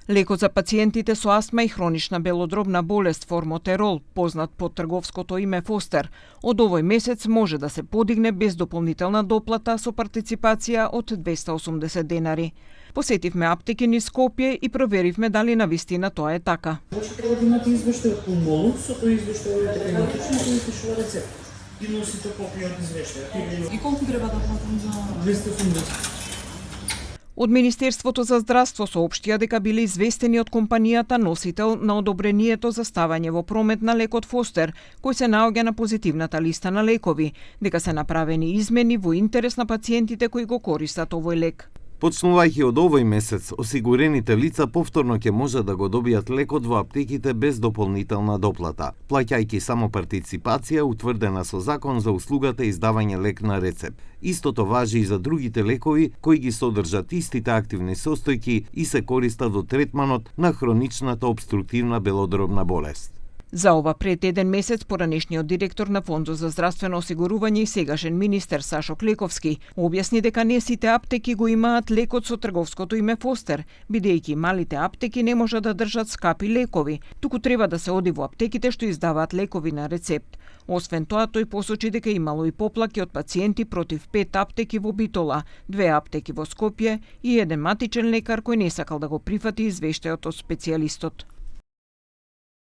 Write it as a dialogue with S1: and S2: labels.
S1: Лекот за пациентите со астма и хронична белодробна болест Формотерол, познат под трговското име Фостер, од овој месец може да се подигне без дополнителна доплата со партиципација од 280 денари. Посетивме аптеки низ Скопје и проверивме дали навистина тоа е така.
S2: Значи треба да имате извештај од пулмолог, со тој извештај одите кај лекарот и пишува рецепт. И носите копија од извештајот.
S3: И колку треба да платам за
S2: 280?
S1: Од Министерството за здравство соопштија дека биле известени од компанијата носител на одобрението за ставање во промет на лекот Фостер, кој се наоѓа на позитивната листа на лекови, дека се направени измени во интерес на пациентите кои го користат овој лек.
S4: Почнувајќи од овој месец, осигурените лица повторно ќе може да го добијат лекот во аптеките без дополнителна доплата, плаќајќи само партиципација утврдена со закон за услугата издавање лек на рецепт. Истото важи и за другите лекови кои ги содржат истите активни состојки и се користат во третманот на хроничната обструктивна белодробна болест.
S1: За ова пред еден месец поранешниот директор на Фондот за здравствено осигурување и сегашен министер Сашо Клековски објасни дека не сите аптеки го имаат лекот со трговското име Фостер, бидејќи малите аптеки не можат да држат скапи лекови, туку треба да се оди во аптеките што издаваат лекови на рецепт. Освен тоа, тој посочи дека имало и поплаки од пациенти против 5 аптеки во Битола, 2 аптеки во Скопје и еден матичен лекар кој не сакал да го прифати извештајот од специјалистот.